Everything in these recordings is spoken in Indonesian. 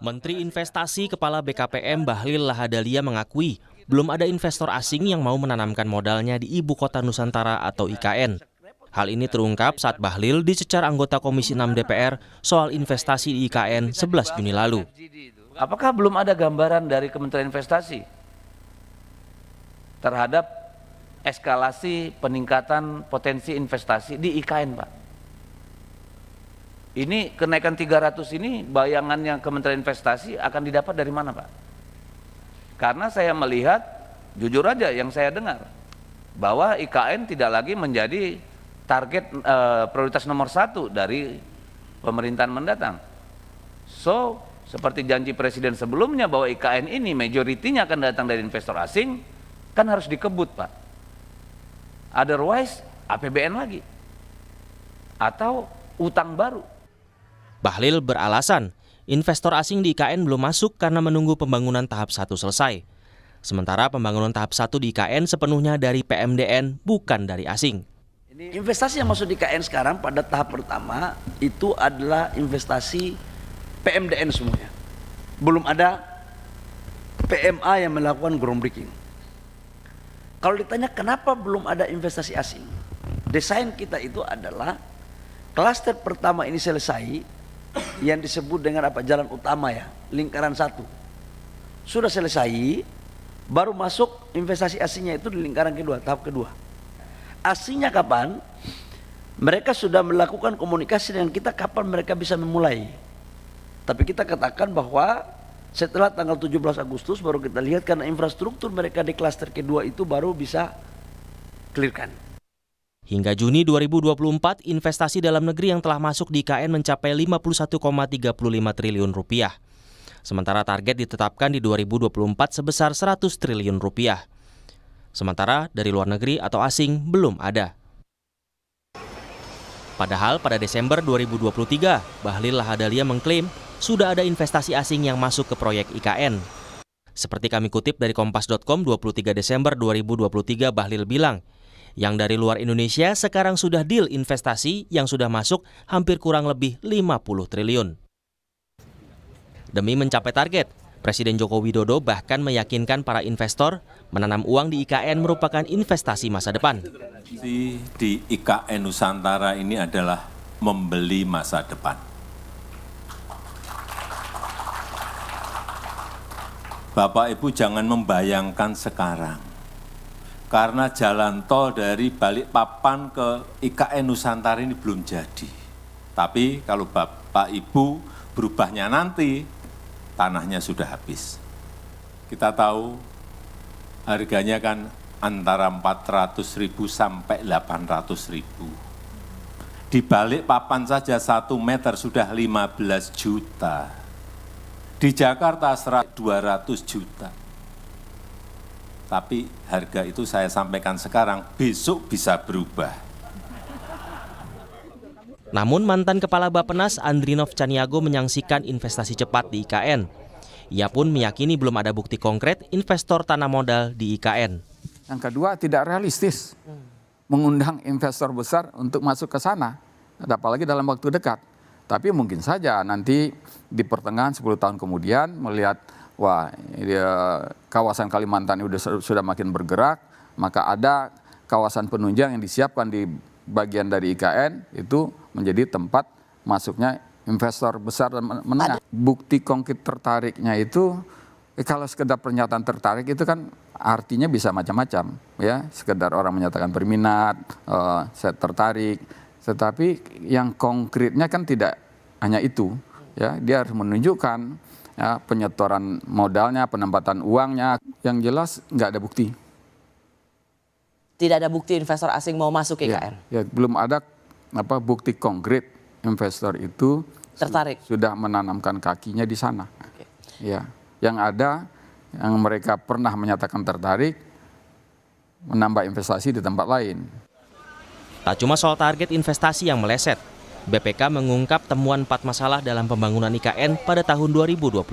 Menteri Investasi Kepala BKPM Bahlil Lahadalia mengakui belum ada investor asing yang mau menanamkan modalnya di Ibu Kota Nusantara atau IKN. Hal ini terungkap saat Bahlil dicecar anggota Komisi 6 DPR soal investasi di IKN 11 Juni lalu. Apakah belum ada gambaran dari Kementerian Investasi terhadap eskalasi peningkatan potensi investasi di IKN, Pak? Ini kenaikan 300 ini bayangannya Kementerian Investasi akan didapat dari mana, Pak? Karena saya melihat, jujur aja yang saya dengar, bahwa IKN tidak lagi menjadi target prioritas nomor 1 dari pemerintahan mendatang. So, seperti janji Presiden sebelumnya bahwa IKN ini majoritinya akan datang dari investor asing, kan harus dikebut, Pak. Otherwise, APBN lagi. Atau utang baru. Bahlil beralasan, investor asing di IKN belum masuk karena menunggu pembangunan tahap 1 selesai. Sementara pembangunan tahap 1 di IKN sepenuhnya dari PMDN, bukan dari asing. Investasi yang masuk di IKN sekarang pada tahap pertama itu adalah investasi PMDN semuanya. Belum ada PMA yang melakukan groundbreaking. Kalau ditanya kenapa belum ada investasi asing, desain kita itu adalah klaster pertama ini selesai, yang disebut dengan jalan utama ya, lingkaran 1 sudah selesai, baru masuk investasi asingnya itu di lingkaran kedua, tahap kedua. Asingnya kapan? Mereka sudah melakukan komunikasi dengan kita kapan mereka bisa memulai. Tapi kita katakan bahwa setelah tanggal 17 Agustus baru kita lihat, karena infrastruktur mereka di klaster kedua itu baru bisa clearkan. Hingga Juni 2024, investasi dalam negeri yang telah masuk di IKN mencapai 51,35 triliun rupiah. Sementara target ditetapkan di 2024 sebesar 100 triliun rupiah. Sementara dari luar negeri atau asing belum ada. Padahal pada Desember 2023, Bahlil Lahadalia mengklaim sudah ada investasi asing yang masuk ke proyek IKN. Seperti kami kutip dari Kompas.com 23 Desember 2023, Bahlil bilang, yang dari luar Indonesia sekarang sudah deal investasi yang sudah masuk hampir kurang lebih 50 triliun. Demi mencapai target, Presiden Joko Widodo bahkan meyakinkan para investor menanam uang di IKN merupakan investasi masa depan. Di IKN Nusantara ini adalah membeli masa depan. Bapak Ibu jangan membayangkan sekarang. Karena jalan tol dari Balikpapan ke IKN Nusantara ini belum jadi. Tapi kalau Bapak Ibu berubahnya nanti, tanahnya sudah habis. Kita tahu harganya kan antara 400.000 sampai 800.000. Di Balikpapan saja 1 meter sudah 15 juta. Di Jakarta 200 juta. Tapi harga itu saya sampaikan sekarang, besok bisa berubah. Namun mantan Kepala Bappenas Andrinov Caniago menyaksikan investasi cepat di IKN. Ia pun meyakini belum ada bukti konkret investor tanam modal di IKN. Yang kedua, tidak realistis mengundang investor besar untuk masuk ke sana, apalagi dalam waktu dekat. Tapi mungkin saja nanti di pertengahan 10 tahun kemudian melihat, wah, kawasan Kalimantan ini sudah makin bergerak, maka ada kawasan penunjang yang disiapkan di bagian dari IKN itu menjadi tempat masuknya investor besar dan menengah. Bukti konkret tertariknya itu, kalau sekedar pernyataan tertarik itu kan artinya bisa macam-macam, ya. Sekedar orang menyatakan berminat, saya tertarik. Tetapi yang konkretnya kan tidak hanya itu, ya. Dia harus menunjukkan ya, penyetoran modalnya, penempatan uangnya. Yang jelas nggak ada bukti. Tidak ada bukti investor asing mau masuk IKN? Ya, belum ada bukti konkret investor itu tertarik, sudah menanamkan kakinya di sana. Okay. Ya, yang ada, yang mereka pernah menyatakan tertarik, menambah investasi di tempat lain. Tak cuma soal target investasi yang meleset, BPK mengungkap temuan 4 masalah dalam pembangunan IKN pada tahun 2022.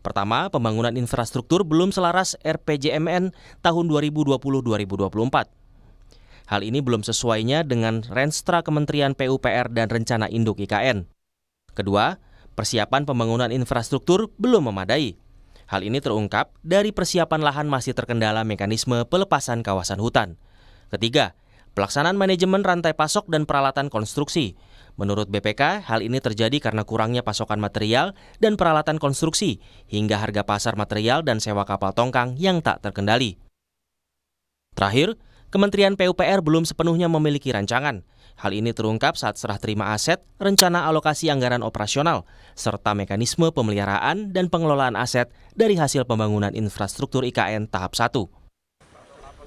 Pertama, pembangunan infrastruktur belum selaras RPJMN tahun 2020-2024. Hal ini belum sesuainya dengan Renstra Kementerian PUPR dan Rencana Induk IKN. Kedua, persiapan pembangunan infrastruktur belum memadai. Hal ini terungkap dari persiapan lahan masih terkendala mekanisme pelepasan kawasan hutan. Ketiga, pelaksanaan manajemen rantai pasok dan peralatan konstruksi. Menurut BPK, hal ini terjadi karena kurangnya pasokan material dan peralatan konstruksi, hingga harga pasar material dan sewa kapal tongkang yang tak terkendali. Terakhir, Kementerian PUPR belum sepenuhnya memiliki rancangan. Hal ini terungkap saat serah terima aset, rencana alokasi anggaran operasional, serta mekanisme pemeliharaan dan pengelolaan aset dari hasil pembangunan infrastruktur IKN tahap 1.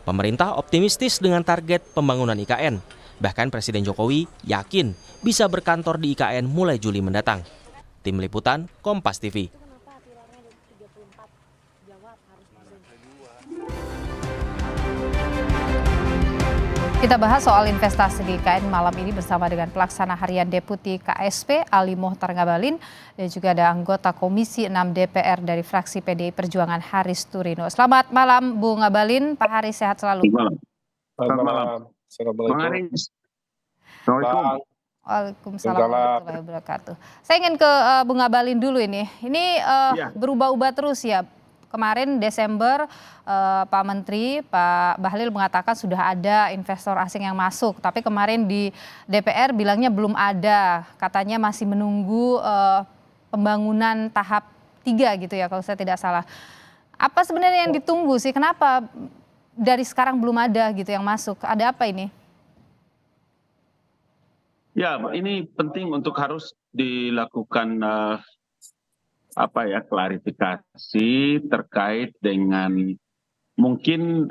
Pemerintah optimistis dengan target pembangunan IKN. Bahkan Presiden Jokowi yakin bisa berkantor di IKN mulai Juli mendatang. Tim Liputan, Kompas TV. Kita bahas soal investasi di IKN malam ini bersama dengan Pelaksana Harian Deputi KSP Ali Mohtar Ngabalin dan juga ada anggota Komisi 6 DPR dari fraksi PDI Perjuangan Haris Turino. Selamat malam Bu Ngabalin, Pak Haris sehat selalu. Selamat malam. Assalamualaikum. Waalaikumsalam warahmatullahi wabarakatuh. Saya ingin ke Bu Ngabalin dulu ini. Ini berubah-ubah terus ya. Kemarin Desember Pak Menteri, Pak Bahlil mengatakan sudah ada investor asing yang masuk. Tapi kemarin di DPR bilangnya belum ada. Katanya masih menunggu pembangunan tahap 3 gitu ya kalau saya tidak salah. Apa sebenarnya yang ditunggu sih? Kenapa dari sekarang belum ada gitu yang masuk? Ada apa ini? Ya, ini penting untuk harus dilakukan klarifikasi terkait dengan mungkin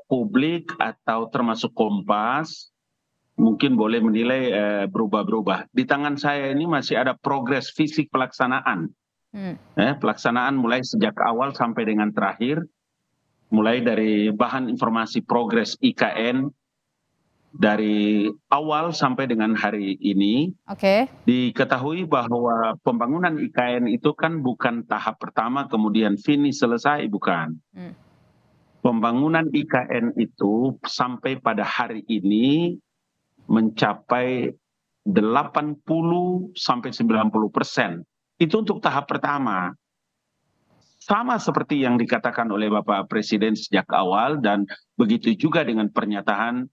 publik atau termasuk Kompas mungkin boleh menilai berubah-berubah. Di tangan saya ini masih ada progres fisik pelaksanaan. Pelaksanaan mulai sejak awal sampai dengan terakhir, mulai dari bahan informasi progres IKN dari awal sampai dengan hari ini. Diketahui bahwa pembangunan IKN itu kan bukan tahap pertama kemudian finish selesai, bukan. Pembangunan IKN itu sampai pada hari ini mencapai 80 sampai 90%. Itu untuk tahap pertama. Sama seperti yang dikatakan oleh Bapak Presiden sejak awal dan begitu juga dengan pernyataan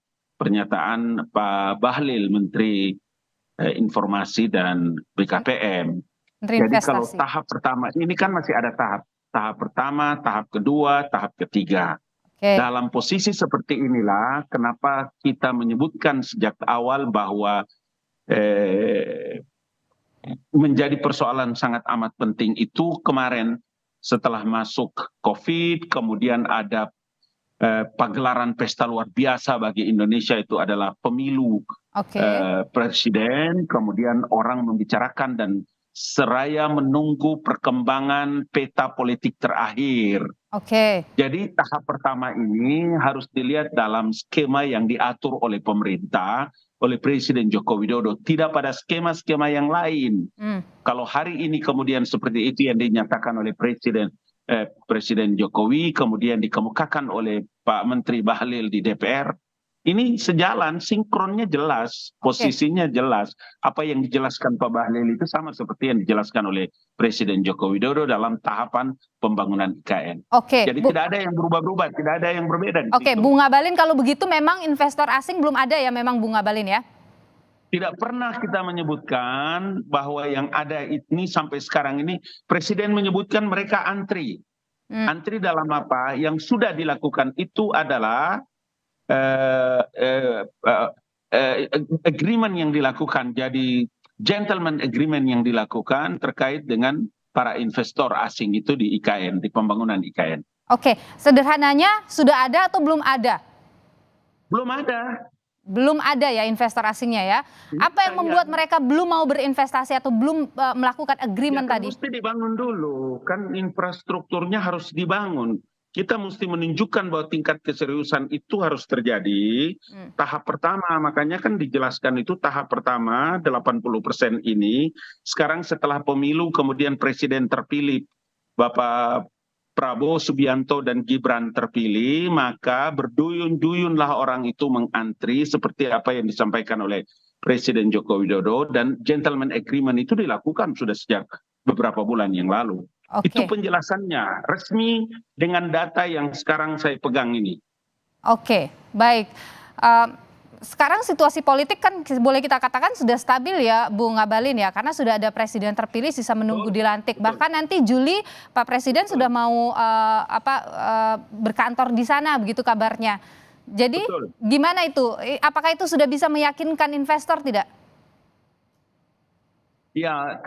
Pak Bahlil, Menteri Informasi dan BKPM. Jadi kalau tahap pertama, ini kan masih ada tahap pertama, tahap kedua, tahap ketiga. Dalam posisi seperti inilah, kenapa kita menyebutkan sejak awal bahwa menjadi persoalan sangat amat penting itu kemarin setelah masuk COVID, kemudian ada pagelaran pesta luar biasa bagi Indonesia itu adalah pemilu presiden, kemudian orang membicarakan dan seraya menunggu perkembangan peta politik terakhir. Jadi tahap pertama ini harus dilihat dalam skema yang diatur oleh pemerintah, oleh Presiden Joko Widodo, tidak pada skema-skema yang lain. Kalau hari ini kemudian seperti itu yang dinyatakan oleh Presiden Jokowi, kemudian dikemukakan oleh Pak Menteri Bahlil di DPR, ini sejalan, sinkronnya jelas, posisinya jelas. Apa yang dijelaskan Pak Bahlil itu sama seperti yang dijelaskan oleh Presiden Joko Widodo dalam tahapan pembangunan IKN. Jadi tidak ada yang berubah-ubah, tidak ada yang berbeda. Bu Ngabalin, kalau begitu memang investor asing belum ada ya memang Bu Ngabalin ya? Tidak pernah kita menyebutkan bahwa yang ada ini sampai sekarang ini, Presiden menyebutkan mereka antri. Antri dalam apa? Yang sudah dilakukan itu adalah agreement yang dilakukan. Jadi gentleman agreement yang dilakukan terkait dengan para investor asing itu di IKN, di pembangunan IKN. Sederhananya sudah ada atau belum ada? Belum ada. Belum ada ya investor asingnya ya. Apa yang membuat mereka belum mau berinvestasi atau belum melakukan agreement tadi? Mesti dibangun dulu, kan infrastrukturnya harus dibangun. Kita mesti menunjukkan bahwa tingkat keseriusan itu harus terjadi. Tahap pertama, makanya kan dijelaskan itu tahap pertama 80% ini. Sekarang setelah pemilu kemudian presiden terpilih Bapak Prabowo Subianto dan Gibran terpilih, maka berduyun-duyunlah orang itu mengantri seperti apa yang disampaikan oleh Presiden Joko Widodo, dan gentleman agreement itu dilakukan sudah sejak beberapa bulan yang lalu. Itu penjelasannya resmi dengan data yang sekarang saya pegang ini. Oke, baik. Sekarang situasi politik kan boleh kita katakan sudah stabil ya, Bung Ngabalin ya, karena sudah ada presiden terpilih, sisa menunggu dilantik. Bahkan nanti Juli Pak Presiden sudah mau berkantor di sana, begitu kabarnya. Jadi gimana itu? Apakah itu sudah bisa meyakinkan investor tidak? Ya,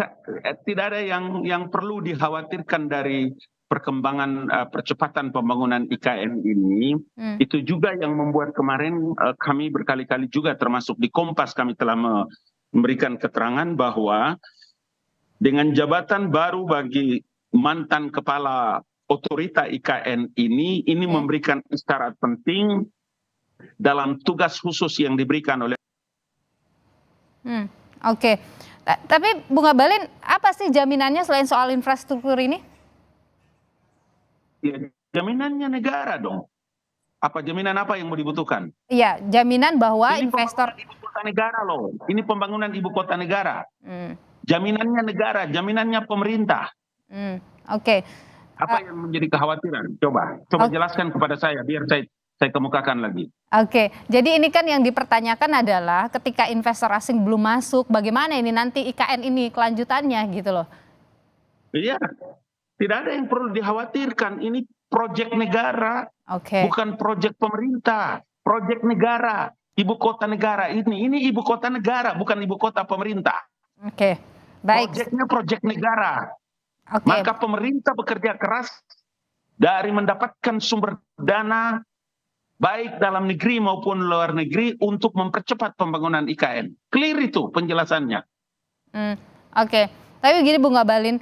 tidak ada yang perlu dikhawatirkan dari perkembangan percepatan pembangunan IKN ini. Itu juga yang membuat kemarin kami berkali-kali juga termasuk di Kompas kami telah memberikan keterangan bahwa dengan jabatan baru bagi mantan kepala otorita IKN ini memberikan isyarat penting dalam tugas khusus yang diberikan oleh. Oke. Tapi Bung Ngabalin, apa sih jaminannya selain soal infrastruktur ini? Ya, jaminannya negara dong. Jaminan apa yang mau dibutuhkan? Iya, jaminan bahwa ini investor ibu kota negara loh. Ini pembangunan ibu kota negara. Jaminannya negara, jaminannya pemerintah. Oke. Apa yang menjadi kekhawatiran? Coba jelaskan kepada saya biar saya kemukakan lagi. Oke, jadi ini kan yang dipertanyakan adalah ketika investor asing belum masuk, bagaimana ini nanti IKN ini kelanjutannya gitu loh. Iya, tidak ada yang perlu dikhawatirkan. Ini proyek negara, bukan proyek pemerintah. Proyek negara, ibu kota negara ini ibu kota negara, bukan ibu kota pemerintah. Oke, baik. Proyeknya proyek negara. Oke. Maka pemerintah bekerja keras dari mendapatkan sumber dana baik dalam negeri maupun luar negeri untuk mempercepat pembangunan IKN. Clear itu penjelasannya. Oke, tapi gini Bung Ngabalin,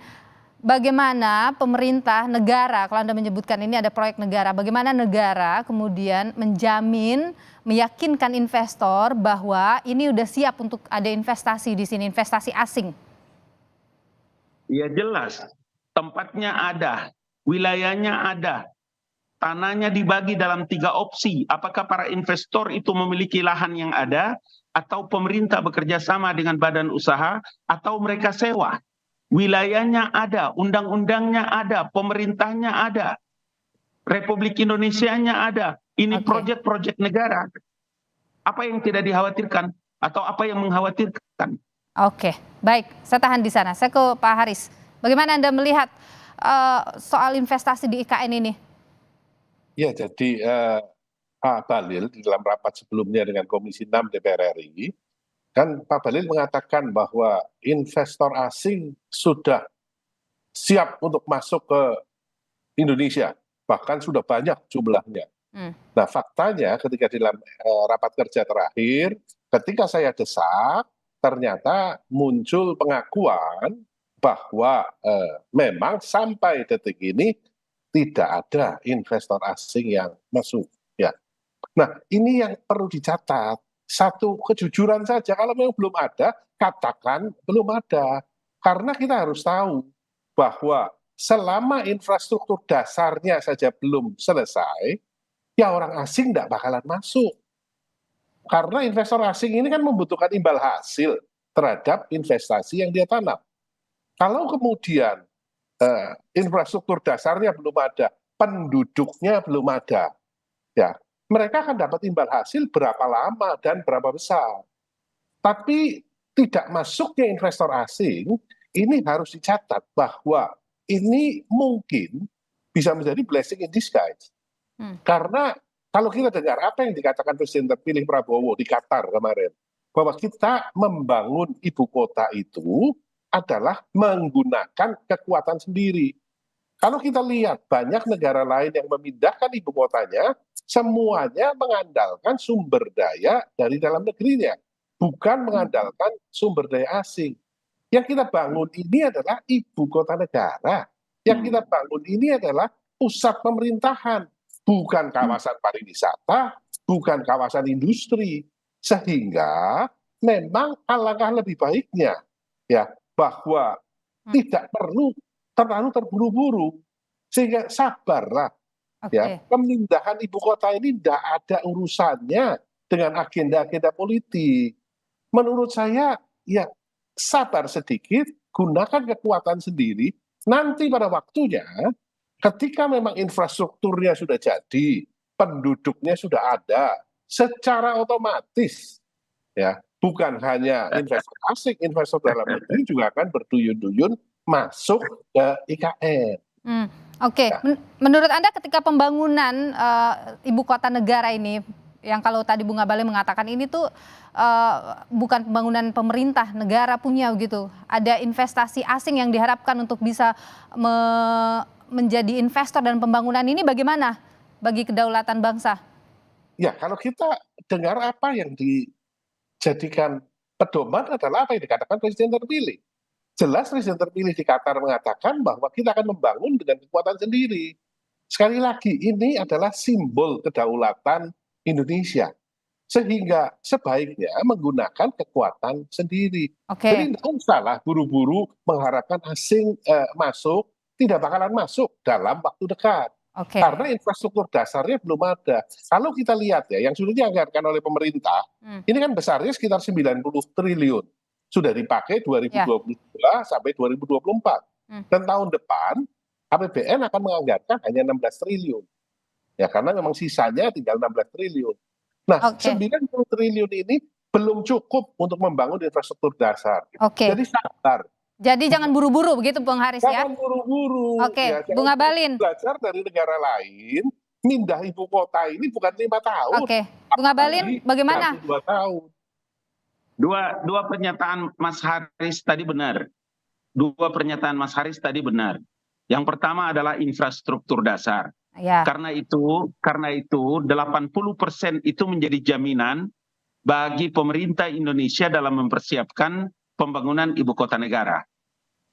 bagaimana pemerintah negara, kalau Anda menyebutkan ini ada proyek negara, bagaimana negara kemudian menjamin, meyakinkan investor bahwa ini udah siap untuk ada investasi di sini, investasi asing? Ya jelas, tempatnya ada, wilayahnya ada. Tanahnya dibagi dalam 3 opsi. Apakah para investor itu memiliki lahan yang ada, atau pemerintah bekerja sama dengan badan usaha, atau mereka sewa. Wilayahnya ada, undang-undangnya ada, pemerintahnya ada, Republik Indonesianya ada. Ini proyek-proyek negara. Apa yang tidak dikhawatirkan atau apa yang mengkhawatirkan? Oke, baik. Saya tahan di sana. Saya ke Pak Haris. Bagaimana Anda melihat soal investasi di IKN ini? Ya, jadi Pak Bahlil di dalam rapat sebelumnya dengan Komisi 6 DPR RI, kan Pak Bahlil mengatakan bahwa investor asing sudah siap untuk masuk ke Indonesia, bahkan sudah banyak jumlahnya. Nah, faktanya ketika di dalam rapat kerja terakhir, ketika saya desak, ternyata muncul pengakuan bahwa memang sampai detik ini tidak ada investor asing yang masuk. Ya. Nah, ini yang perlu dicatat. Satu kejujuran saja, kalau memang belum ada, katakan belum ada. Karena kita harus tahu bahwa selama infrastruktur dasarnya saja belum selesai, ya orang asing tidak bakalan masuk. Karena investor asing ini kan membutuhkan imbal hasil terhadap investasi yang dia tanam. Kalau kemudian infrastruktur dasarnya belum ada, penduduknya belum ada, ya mereka akan dapat imbal hasil berapa lama dan berapa besar. Tapi tidak masuknya investor asing ini harus dicatat bahwa ini mungkin bisa menjadi blessing in disguise. Karena kalau kita dengar apa yang dikatakan Presiden terpilih Prabowo di Qatar kemarin, bahwa kita membangun ibu kota itu adalah menggunakan kekuatan sendiri. Kalau kita lihat banyak negara lain yang memindahkan ibu kotanya, semuanya mengandalkan sumber daya dari dalam negerinya, bukan mengandalkan sumber daya asing. Yang kita bangun ini adalah ibu kota negara. Yang kita bangun ini adalah pusat pemerintahan, bukan kawasan pariwisata, bukan kawasan industri. Sehingga memang alangkah lebih baiknya ya bahwa tidak perlu terlalu terburu-buru, sehingga sabarlah. Ya, pemindahan ibu kota ini tidak ada urusannya dengan agenda-agenda politik. menurut saya ya sabar sedikit, gunakan kekuatan sendiri, nanti pada waktunya ketika memang infrastrukturnya sudah jadi, penduduknya sudah ada, secara otomatis ya, bukan hanya investor asing, investor dalam negeri juga akan berduyun-duyun masuk ke IKN. Oke. Menurut Anda ketika pembangunan ibu kota negara ini, yang kalau tadi Bung Abalin mengatakan ini tuh bukan pembangunan pemerintah, negara punya gitu. Ada investasi asing yang diharapkan untuk bisa menjadi investor dan pembangunan ini bagaimana bagi kedaulatan bangsa? Ya, kalau kita dengar apa yang dijadikan pedoman adalah apa yang dikatakan Presiden terpilih. Jelas Presiden terpilih di Qatar mengatakan bahwa kita akan membangun dengan kekuatan sendiri. Sekali lagi, ini adalah simbol kedaulatan Indonesia. Sehingga sebaiknya menggunakan kekuatan sendiri. Jadi tidak usahlah buru-buru mengharapkan asing masuk, tidak bakalan masuk dalam waktu dekat. Karena infrastruktur dasarnya belum ada. Kalau kita lihat ya, yang sudah dianggarkan oleh pemerintah, ini kan besarnya sekitar 90 triliun. Sudah dipakai 2022 sampai 2024. Dan tahun depan, APBN akan menganggarkan hanya 16 triliun. Ya, karena memang sisanya tinggal 16 triliun. Nah, 90 triliun ini belum cukup untuk membangun infrastruktur dasar. Jadi sabar. Jadi jangan buru-buru begitu Bung Haris ya? Jangan buru-buru. Ya, Bung Abalin. Belajar dari negara lain, pindah ibu kota ini bukan 5 tahun. Bung Abalin bagaimana? 2 tahun. Dua pernyataan Mas Haris tadi benar. Yang pertama adalah infrastruktur dasar. Karena itu 80% itu menjadi jaminan bagi pemerintah Indonesia dalam mempersiapkan pembangunan ibu kota negara.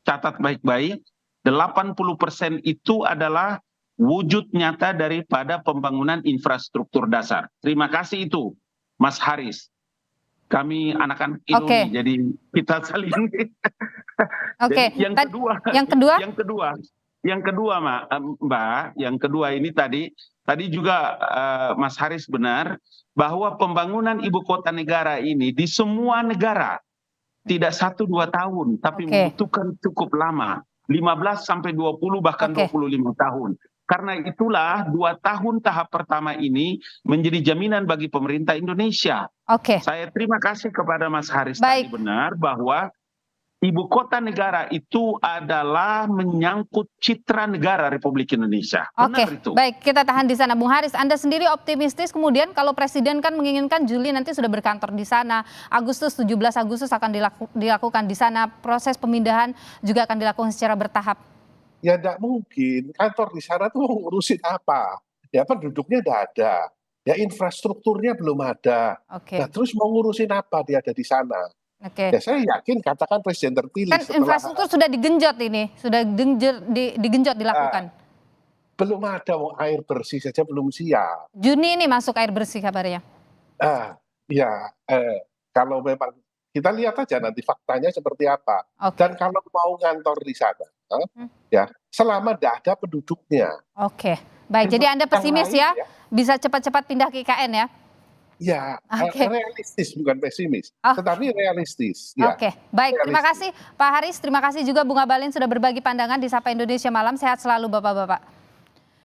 Catat baik-baik, 80% itu adalah wujud nyata daripada pembangunan infrastruktur dasar. Terima kasih itu, Mas Haris. Kami anak-anak Indonesia, jadi kita saling. Jadi yang kedua, Mbak, yang kedua ini tadi juga Mas Haris benar bahwa pembangunan ibu kota negara ini di semua negara tidak 1-2 tahun, tapi membutuhkan cukup lama, 15 sampai 20 bahkan 25 tahun. Karena itulah 2 tahun tahap pertama ini menjadi jaminan bagi pemerintah Indonesia. Saya terima kasih kepada Mas Haris tadi benar bahwa ibu kota negara itu adalah menyangkut citra negara Republik Indonesia. Baik, kita tahan di sana. Bung Haris, Anda sendiri optimistis kemudian kalau Presiden kan menginginkan Juli nanti sudah berkantor di sana, 17 Agustus akan dilakukan di sana, proses pemindahan juga akan dilakukan secara bertahap. Ya enggak mungkin, kantor di sana tuh ngurusin apa? Ya penduduknya udah ada, ya infrastrukturnya belum ada. Nah terus mau ngurusin apa dia ada di sana? Ya saya yakin katakan Presiden terpilih kan infrastruktur sudah digenjot ini, sudah digenjot dilakukan. Belum ada air bersih saja belum siap. Juni ini masuk air bersih kabarnya. Kalau memang kita lihat aja nanti faktanya seperti apa. Dan kalau mau ngantor di sana, ya selama tidak ada penduduknya. Baik. Jadi Anda pesimis ya, bisa cepat-cepat pindah ke IKN ya? Ya, realistis bukan pesimis, tetapi realistis. Ya. Baik. Terima kasih Pak Haris, terima kasih juga Bung Abalin sudah berbagi pandangan di Sapa Indonesia Malam. Sehat selalu Bapak-bapak.